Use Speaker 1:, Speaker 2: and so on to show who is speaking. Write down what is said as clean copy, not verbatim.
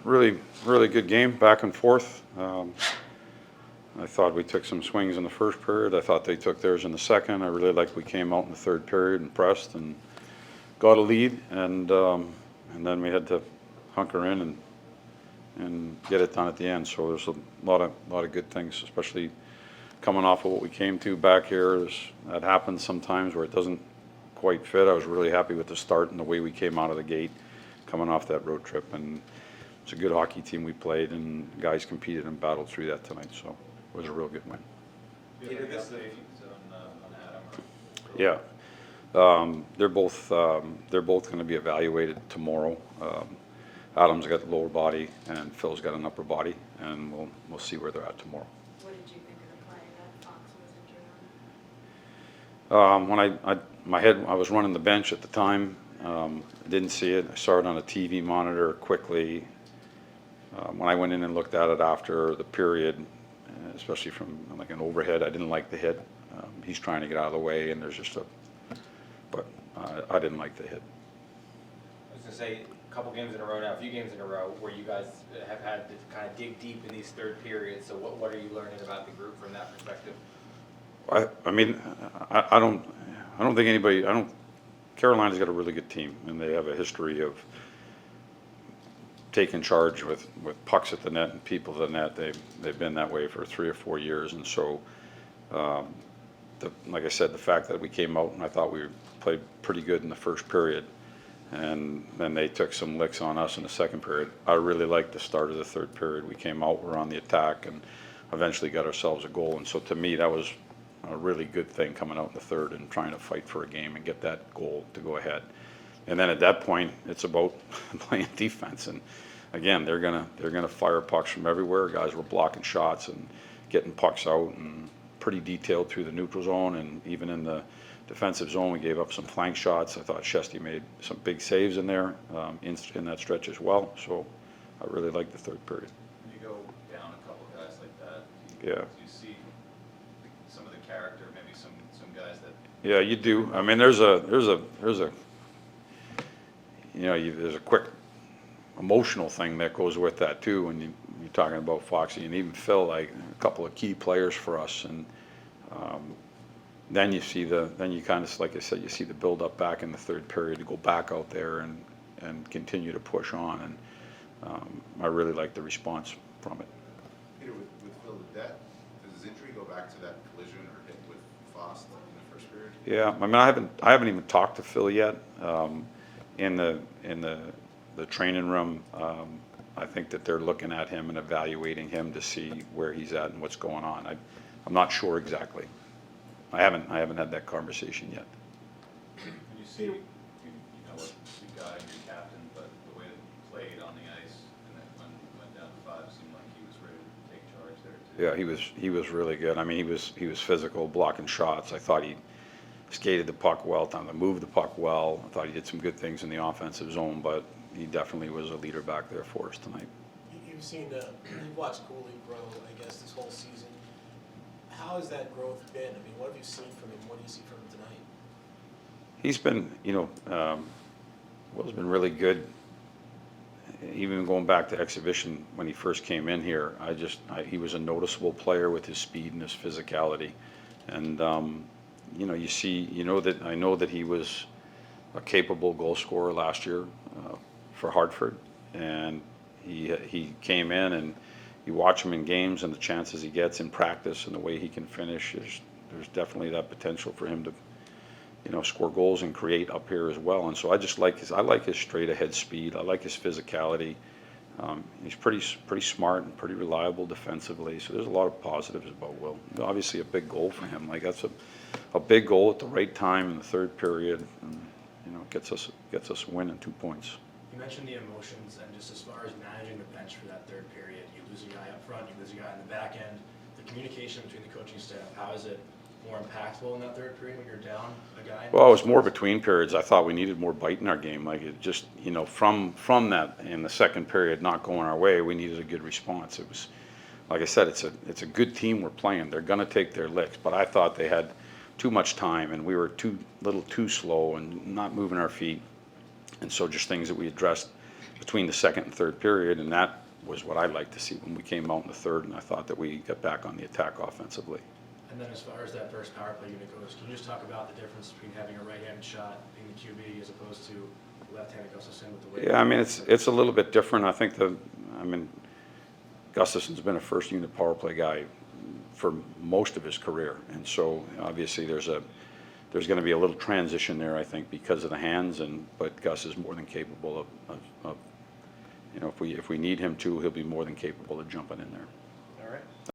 Speaker 1: really good game, back and forth. I thought we took some swings in the first period. I thought they took theirs in the second. I really liked we came out in the third period and pressed and got a lead, and then we had to hunker in and get it done at the end. So there's a lot of good things, especially coming off of what we came to back here. That happens sometimes where it doesn't quite fit. I was really happy with the start and the way we came out of the gate coming off that road trip, and it's a good hockey team we played, and guys competed and battled through that tonight, so it was a real good win.
Speaker 2: Peter, this on Adam.
Speaker 1: Yeah, they're both going to be evaluated tomorrow. Adam's got the lower body and Phil's got an upper body, and we'll see where they're at tomorrow.
Speaker 3: What did you think of the play that Fox was injured on?
Speaker 1: When I was running the bench at the time, didn't see it. I saw it on a TV monitor quickly. When I went in and looked at it after the period, especially from like an overhead, I didn't like the hit. He's trying to get out of the way, and there's just but I didn't like the hit.
Speaker 2: I was going to say, a couple games in a row now, a few games in a row, where you guys have had to kind of dig deep in these third periods. So what are you learning about the group from that perspective?
Speaker 1: I mean, I don't think anybody. Carolina's got a really good team, and they have a history of taking charge with pucks at the net and people at the net. They've been that way for 3 or 4 years, and so like I said, the fact that we came out and I thought we played pretty good in the first period, and then they took some licks on us in the second period. I really liked the start of the third period. We came out, we're on the attack, and eventually got ourselves a goal. And so to me, that was a really good thing coming out in the third and trying to fight for a game and get that goal to go ahead. And then at that point, it's about playing defense. And again, they're gonna fire pucks from everywhere. Guys were blocking shots and getting pucks out, and pretty detailed through the neutral zone, and even in the defensive zone, we gave up some flank shots. I thought Shesty made some big saves in there in that stretch as well. So I really liked the third period.
Speaker 4: When you go down a couple guys like that,
Speaker 1: Yeah.
Speaker 4: you see some of the character, maybe some guys that.
Speaker 1: Yeah, you do. I mean, there's a there's a quick emotional thing that goes with that too when you're talking about Foxy and even Phil, like a couple of key players for us. And then you kind of, like I said, you see the build up back in the third period to go back out there and continue to push on. And I really like the response from it.
Speaker 5: Peter, with Phil, does his injury go back to that collision or hit with Foss in the first period?
Speaker 1: Yeah, I mean, I haven't even talked to Phil yet. In the training room, I think that they're looking at him and evaluating him to see where he's at and what's going on. I'm not sure exactly. I haven't had that conversation yet.
Speaker 4: When you see, you know what you got in your captain, but the way that he played on the ice, and then when he went down to 5, seemed like he was ready to take charge there too.
Speaker 1: Yeah, he was really good. I mean, he was physical, blocking shots. I thought he skated the puck well, moved the puck well. I thought he did some good things in the offensive zone, but he definitely was a leader back there for us tonight.
Speaker 6: You've watched Cooley grow, I guess, this whole season. How has that growth been? I mean, what have you seen from him? What do you see from him tonight?
Speaker 1: He's been, Will's been really good. Even going back to exhibition when he first came in here, he was a noticeable player with his speed and his physicality. And, I know that he was a capable goal scorer last year for Hartford, and he came in, and you watch him in games and the chances he gets in practice and the way he can finish. There's definitely that potential for him to, score goals and create up here as well. And so I like his straight ahead speed. I like his physicality. He's pretty smart and pretty reliable defensively. So there's a lot of positives about Will. Obviously, a big goal for him. Like that's a big goal at the right time in the third period, and gets us a win and 2 points.
Speaker 6: You mentioned the emotions, and just as far as managing the bench for that third period, you lose a guy up front, you lose a guy in the back end. The communication between the coaching staff, how is it more impactful in that third period when you're down a guy?
Speaker 1: Well, it was more between periods. I thought we needed more bite in our game. Like it just, from that in the second period not going our way, we needed a good response. It was, like I said, it's a good team we're playing. They're going to take their licks, but I thought they had too much time and we were too slow and not moving our feet. And so just things that we addressed between the second and third period, and that was what I liked to see when we came out in the third, and I thought that we got back on the attack offensively.
Speaker 6: And then as far as that first power play unit goes, can you just talk about the difference between having a right-handed shot, being the QB, as opposed to left-handed Gustafson with the way?
Speaker 1: Yeah, I mean, it's a little bit different. I think Gustafson's been a first unit power play guy for most of his career, and so obviously there's going to be a little transition there, I think, because of the hands, but Gus is more than capable of if we need him to, he'll be more than capable of jumping in there.